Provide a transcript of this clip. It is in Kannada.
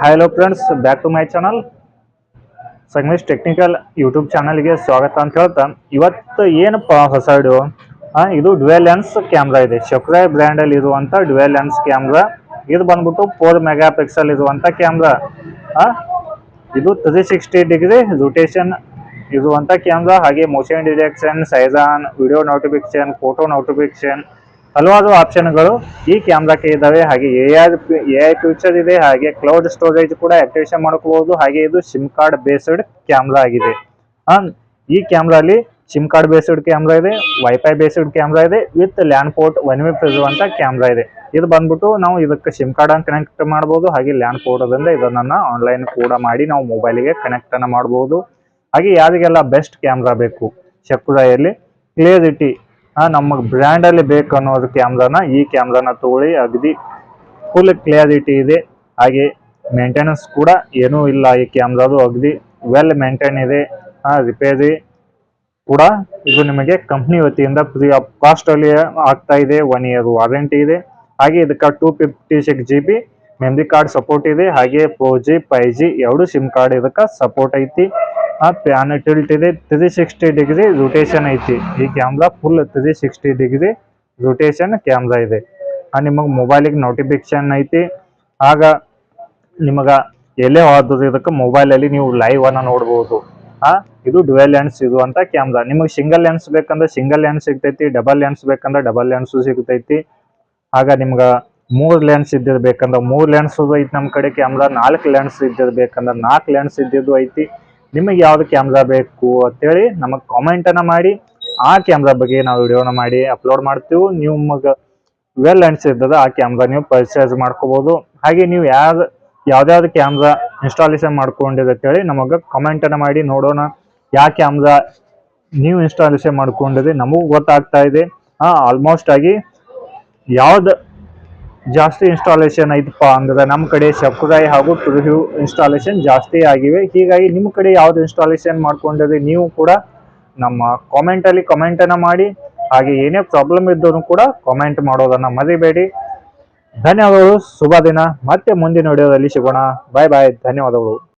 Hello friends, back to my channel Sangamesh technical YouTube ಚಾನಲ್ಗೆ ಸ್ವಾಗತ ಅಂತ ಹೇಳ್ತಾ ಇವತ್ತು ಏನಪ್ಪ ಹೊಸ ವಿಡಿಯೋ. ಇದು ಡ್ಯುಯಲ್ ಲೆನ್ಸ್ ಕ್ಯಾಮ್ರಾ ಇದೆ. ಶಕ್ರೈ ಬ್ರ್ಯಾಂಡ್ ಅಲ್ಲಿ ಇರುವಂತ ಡ್ಯುಯಲ್ ಲೆನ್ಸ್ ಕ್ಯಾಮ್ರಾ. ಇದು ಬಂದ್ಬಿಟ್ಟು 4 ಮೆಗಾ ಪಿಕ್ಸೆಲ್ ಇರುವಂತ ಕ್ಯಾಮ್ರಾ. ಇದು 360 ಡಿಗ್ರಿ ರೊಟೇಷನ್ ಇರುವಂತ ಕ್ಯಾಮ್ರಾ. ಹಾಗೆ ಮೋಷನ್ ಡಿಟೆಕ್ಷನ್, ಸೈಜಾನ್, ವಿಡಿಯೋ ನೋಟಿಫಿಕೇಶನ್, ಫೋಟೋ ನೋಟಿಫಿಕೇಶನ್, ಹಲವಾರು ಆಪ್ಷನ್ಗಳು ಈ ಕ್ಯಾಮ್ರಾಕ್ಕೆ ಇದಾವೆ. ಹಾಗೆ ಎಐ ಫ್ಯೂಚರ್ ಇದೆ. ಹಾಗೆ ಕ್ಲೌಡ್ ಸ್ಟೋರೇಜ್ ಕೂಡ ಆಕ್ಟಿವೇಶನ್ ಮಾಡ್ಕೋಬಹುದು. ಹಾಗೆ ಇದು ಸಿಮ್ ಕಾರ್ಡ್ ಬೇಸ್ಡ್ ಕ್ಯಾಮ್ರಾ ಆಗಿದೆ. ಈ ಕ್ಯಾಮ್ರಾಲಿ ಸಿಮ್ ಕಾರ್ಡ್ ಬೇಸ್ಡ್ ಕ್ಯಾಮ್ರಾ ಇದೆ, ವೈಫೈ ಬೇಸ್ಡ್ ಕ್ಯಾಮ್ರಾ ಇದೆ, ವಿತ್ ಲ್ಯಾಂಡ್ ಪೋರ್ಟ್ 1 ವೆಬ್ ಇರುವಂತ ಕ್ಯಾಮ್ರಾ ಇದೆ. ಇದು ಬಂದ್ಬಿಟ್ಟು ನಾವು ಇದಕ್ಕೆ ಸಿಮ್ ಕಾರ್ಡ್ ಅನ್ನು ಕನೆಕ್ಟ್ ಮಾಡಬಹುದು. ಹಾಗೆ ಲ್ಯಾಂಡ್ ಪೋರ್ಟ್ ಅದರಿಂದ ಇದನ್ನ ಆನ್ಲೈನ್ ಕೂಡ ಮಾಡಿ ನಾವು ಮೊಬೈಲ್ಗೆ ಕನೆಕ್ಟ್ ಅನ್ನ ಮಾಡಬಹುದು. ಹಾಗೆ ಯಾರಿಗೆಲ್ಲ ಬೆಸ್ಟ್ ಕ್ಯಾಮ್ರಾ ಬೇಕು, ಶಕ್ರೈಯಲ್ಲಿ ಕ್ಲಿಯರಿಟಿ ನಮ್ಮ ಬ್ರ್ಯಾಂಡ್ ಅಲ್ಲಿ ಬೇಕು ಅನ್ನೋದು ಕ್ಯಾಮ್ರಾನ ಈ ಕ್ಯಾಮ್ರಾನ ತಗೊಳ್ಳಿ. ಅಗದಿ ಫುಲ್ ಕ್ಲಿಯರಿಟಿ ಇದೆ. ಹಾಗೆ ಮೇಂಟೆನೆನ್ಸ್ ಕೂಡ ಏನೂ ಇಲ್ಲ. ಈ ಕ್ಯಾಮ್ರಾದು ಅಗದಿ ವೆಲ್ ಮೇಂಟೈನ್ ಇದೆ. ರಿಪೇರಿ ಕೂಡ ಇದು ನಿಮಗೆ ಕಂಪ್ನಿ ವತಿಯಿಂದ ಫ್ರೀ ಆಫ್ ಕಾಸ್ಟ್ ಅಲ್ಲಿ ಆಗ್ತಾ ಇದೆ. 1 ಇಯರ್ ವಾರಂಟಿ ಇದೆ. ಹಾಗೆ ಇದಕ್ಕೆ 256 GB ಮೆಮರಿ ಕಾರ್ಡ್ ಸಪೋರ್ಟ್ ಇದೆ. ಹಾಗೆ 4G 5G ಎರಡು ಸಿಮ್ ಕಾರ್ಡ್ ಇದಕ್ಕೆ ಸಪೋರ್ಟ್ ಐತಿ. ಪ್ಯಾನ್ ಟಿಲ್ಟ್ ಇದೆ. 360 ಡಿಗ್ರಿ ರೊಟೇಷನ್ ಐತಿ. ಈ camera full 360 degree rotation camera ಇದೆ. ನಿಮಗೆ ಮೊಬೈಲಿಗೆ ನೋಟಿಫಿಕೇಶನ್ ಐತಿ. ಆಗ ನಿಮಗ ಎಲ್ಲೇ ಹೋದ್ರು ಇದಕ್ಕೆ ಮೊಬೈಲ್ ಅಲ್ಲಿ ನೀವು ಲೈವ್ ಅನ್ನ ನೋಡಬಹುದು. ಇದು ಡ್ಯುಯಲ್ ಲೆನ್ಸ್ ಇರುವಂತ ಕ್ಯಾಮ್ರಾ. ನಿಮಗೆ ಸಿಂಗಲ್ ಲೆನ್ಸ್ ಬೇಕಂದ್ರೆ ಸಿಂಗಲ್ ಲೆನ್ಸ್ ಸಿಗ್ತೈತಿ, ಡಬಲ್ ಲೆನ್ಸ್ ಬೇಕಂದ್ರೆ ಡಬಲ್ ಲೆನ್ಸ್ ಸಿಗ್ತೈತಿ. ಆಗ ನಿಮ್ಗ 3 ಲೆನ್ಸ್ ಇದ್ದಿರ್ಬೇಕಂದ್ರೆ 3 ಲೆನ್ಸ್ ಐತಿ ನಮ್ಮ ಕಡೆ ಕ್ಯಾಮ್ರಾ. 4 ಲೆನ್ಸ್ ಇದ್ದಿರ್ಬೇಕಂದ್ರೆ 4 ಲೆನ್ಸ್ ಇದ್ದಿದ್ದು ಐತಿ. ನಿಮಗೆ ಯಾವ್ದು ಕ್ಯಾಮ್ರಾ ಬೇಕು ಅಂತೇಳಿ ನಮಗೆ ಕಾಮೆಂಟ್ ಅನ್ನ ಮಾಡಿ. ಆ ಕ್ಯಾಮ್ರಾ ಬಗ್ಗೆ ನಾವು ವಿಡಿಯೋನ ಮಾಡಿ ಅಪ್ಲೋಡ್ ಮಾಡ್ತೀವಿ. ನಿಮಗೆ ವೆಲ್ ಅನ್ಸಿರ್ತದ ಆ ಕ್ಯಾಮ್ರಾ ನೀವು ಪರ್ಚೇಸ್ ಮಾಡ್ಕೋಬಹುದು. ಹಾಗೆ ನೀವು ಯಾವ್ದಾವ್ದು ಕ್ಯಾಮ್ರಾ ಇನ್ಸ್ಟಾಲೇಷನ್ ಮಾಡ್ಕೊಂಡಿದೆ ಅಂತೇಳಿ ನಮಗೆ ಕಮೆಂಟ್ ಅನ್ನ ಮಾಡಿ. ನೋಡೋಣ ಯಾವ ಕ್ಯಾಮ್ರಾ ನೀವು ಇನ್ಸ್ಟಾಲೇಷನ್ ಮಾಡ್ಕೊಂಡಿದೆ, ನಮಗೂ ಗೊತ್ತಾಗ್ತಾ ಇದೆ. ಆಲ್ಮೋಸ್ಟ್ ಆಗಿ ಯಾವ್ದು ಜಾಸ್ತಿ ಇನ್ಸ್ಟಾಲೇಷನ್ ಐತಪ್ಪ ಅಂದ್ರೆ ನಮ್ಮ ಕಡೆ ಶಕ್ರೈ ಹಾಗೂ ಪ್ರಿವ್ಯೂ ಇನ್ಸ್ಟಾಲೇಷನ್ ಜಾಸ್ತಿ ಆಗಿವೆ. ಹೀಗಾಗಿ ನಿಮ್ಮ ಕಡೆ ಯಾವ್ದು ಇನ್ಸ್ಟಾಲೇಷನ್ ಮಾಡ್ಕೊಂಡಿದೆ ನೀವು ಕೂಡ ನಮ್ಮ ಕಾಮೆಂಟ್ ಅಲ್ಲಿ ಕಮೆಂಟ್ ಅನ್ನ ಮಾಡಿ. ಹಾಗೆ ಏನೇ ಪ್ರಾಬ್ಲಮ್ ಇದ್ದರೂ ಕೂಡ ಕಾಮೆಂಟ್ ಮಾಡೋದನ್ನ ಮರಿಬೇಡಿ. ಧನ್ಯವಾದಗಳು. ಶುಭ ದಿನ. ಮತ್ತೆ ಮುಂದಿನ ವಿಡಿಯೋದಲ್ಲಿ ಸಿಗೋಣ. ಬಾಯ್ ಬಾಯ್. ಧನ್ಯವಾದಗಳು.